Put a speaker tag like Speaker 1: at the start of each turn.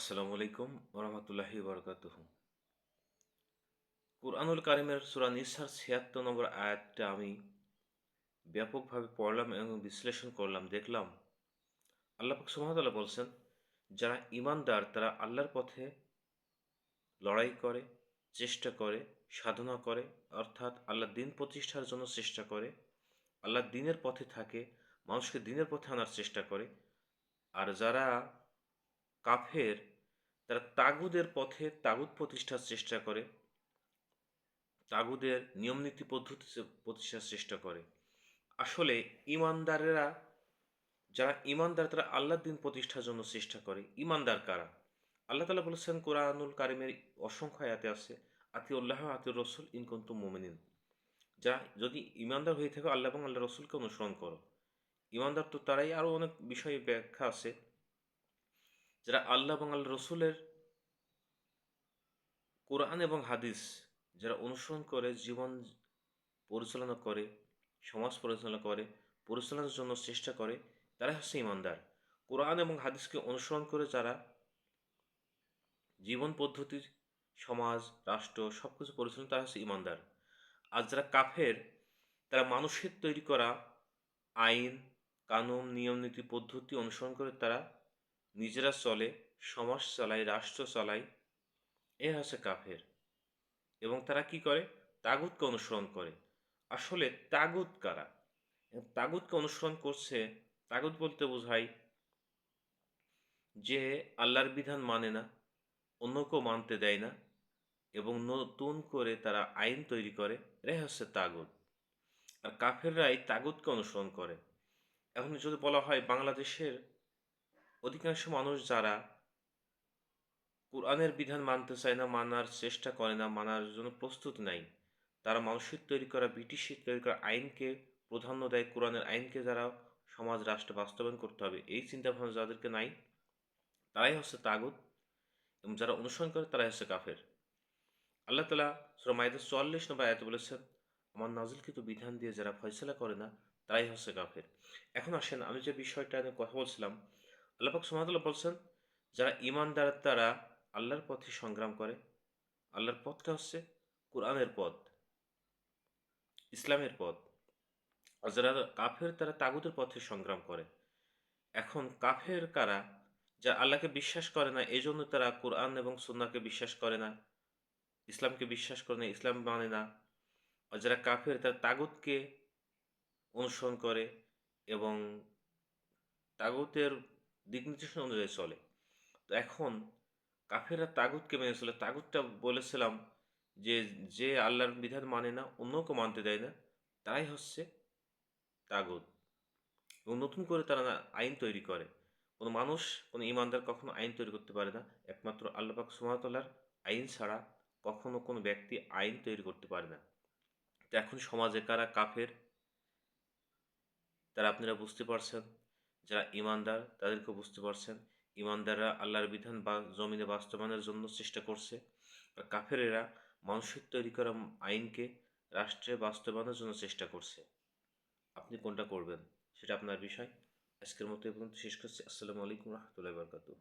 Speaker 1: আসসালামু আলাইকুম ওরহমতুল্লাহি বরকাতুহু। কুরআনুল কারিমের সূরা নিসার ৭৬ নম্বর আয়াতটা আমি ব্যাপকভাবে পড়লাম এবং বিশ্লেষণ করলাম। দেখলাম আল্লাহ পাক সুবহানাহু ওয়া তাআলা বলছেন, যারা ঈমানদার তারা আল্লাহর পথে লড়াই করে, চেষ্টা করে, সাধনা করে, অর্থাৎ আল্লাহর দ্বীন প্রতিষ্ঠার জন্য চেষ্টা করে, আল্লাহর দ্বীনের পথে থাকে, মানুষকে দ্বীনের পথে আনার চেষ্টা করে। আর যারা কাফের তারা তাগুদের পথে তাগুত প্রতিষ্ঠার চেষ্টা করে, তাগুদের নিয়মনীতি পদ্ধতি প্রতিষ্ঠার চেষ্টা করে। আসলে ঈমানদারেরা, যারা ঈমানদার তারা আল্লাহর দ্বীন প্রতিষ্ঠার জন্য চেষ্টা করে। ঈমানদার কারা? আল্লাহ তাআলা বলেছেন কুরআনুল কারিমের অসংখ্য আয়াতে আছে, আতিউল্লাহ আতিউর রাসূল ইন কুনতুম মুমিনিন। যারা যদি ঈমানদার হয়ে থাকো আল্লাহ এবং আল্লাহর রাসূলকে অনুসরণ করো। ঈমানদার তো তারাই, আরও অনেক বিষয়ে ব্যাখ্যা আছে, যারা আল্লাহ এবং আল্লাহর রাসূলের কোরআন এবং হাদিস যারা অনুসরণ করে জীবন পরিচালনা করে, সমাজ পরিচালনা করে, পরিচালনার জন্য চেষ্টা করে, তারাই হচ্ছে ঈমানদার। কোরআন এবং হাদিসকে অনুসরণ করে যারা জীবন পদ্ধতির, সমাজ, রাষ্ট্র সব কিছু পরিচালনা, তারা হচ্ছে ঈমানদার। আর যারা কাফের তারা মানুষের তৈরি করা আইন, কানুন, নিয়ম নীতি পদ্ধতি অনুসরণ করে তারা নিজেরা চলে, সমাজ চালায়, রাষ্ট্র চালায়। এ হচ্ছে কাফের। এবং তারা কি করে? তাগুতকে অনুসরণ করে। আসলে তাগুত কারা? তাগুতকে অনুসরণ করছে, তাগুত বলতে বোঝায় যে আল্লাহর বিধান মানে না, অন্যকেও মানতে দেয় না এবং নতুন করে তারা আইন তৈরি করে, এরাই হচ্ছে তাগুত। আর কাফেররা এই তাগুতকে অনুসরণ করে। এখন যদি বলা হয় বাংলাদেশের অধিকাংশ মানুষ যারা কোরআনের বিধান মানতে চায় না, মানার চেষ্টা করে না, মানার জন্য প্রস্তুত নাই, তারা মানুষের তৈরি করা, ব্রিটিশের তৈরি করা আইনকে প্রাধান্য দেয়, কোরআনের আইনকে যারা সমাজ রাষ্ট্রে বাস্তবায়ন করতে হবে এই চিন্তাভাবনা যাদেরকে নাই, তারাই হচ্ছে তাগুত। এবং যারা অনুসরণ করে তারাই হচ্ছে কাফের। আল্লাহ তাআলা সূরা মাইদা ৪৪ নম্বর আয়াতে বলেছেন, আমার নাজিলকৃত বিধান দিয়ে যারা ফয়সালা করে না তারাই হচ্ছে কাফের। এখন আসেন, আমি যে বিষয়টা নিয়ে কথা বলছিলাম, আল্লাহ পাক সুবহানাহু ওয়া তাআলা বলছেন, যারা ঈমানদার তারা আল্লাহর পথে সংগ্রাম করে। আল্লাহর পথটা হচ্ছে কোরআনের পথ, ইসলামের পথ। আর যারা কাফের তারা তাগুতের পথে সংগ্রাম করে। এখন কাফের কারা? যারা আল্লাহকে বিশ্বাস করে না, এজন্য তারা কোরআন এবং সুন্নাহকে বিশ্বাস করে না, ইসলামকে বিশ্বাস করে না, ইসলাম মানে না। আর যারা কাফের তারা তাগুতকে অনুসরণ করে এবং তাগুতের দিক নির্দেশনা অনুযায়ী চলে। তো এখন কাফেররা তাগুতকে মেনে চলে। তাগুতটা বলেছিলাম যে, যে আল্লাহর বিধান মানে না, অন্যকে মানতে দেয় না, তারাই হচ্ছে তাগুত। এবং নতুন করে তারা না আইন তৈরি করে। কোনো মানুষ, কোনো ঈমানদার কখনো আইন তৈরি করতে পারে না। একমাত্র আল্লাহ পাক সুবহানাহু ওয়া তাআলার আইন ছাড়া কখনো কোনো ব্যক্তি আইন তৈরি করতে পারে না। তো এখন সমাজে কারা কাফের তারা আপনারা বুঝতে পারছেন। যারা ঈমানদার তাদেরকেও বুঝতে পারছেন। ঈমানদাররা আল্লাহর বিধান বা জমিনে বাস্তবায়নের জন্য চেষ্টা করছে। আর কাফেরেরা মানুষের তৈরি করা আইনকে রাষ্ট্রে বাস্তবায়নের জন্য চেষ্টা করছে। আপনি কোনটা করবেন সেটা আপনার বিষয়। আজকের মতো এ পর্যন্ত শেষ করছি। আসসালামু আলাইকুম ওয়া রাহমাতুল্লাহি ওয়া বারাকাতুহু।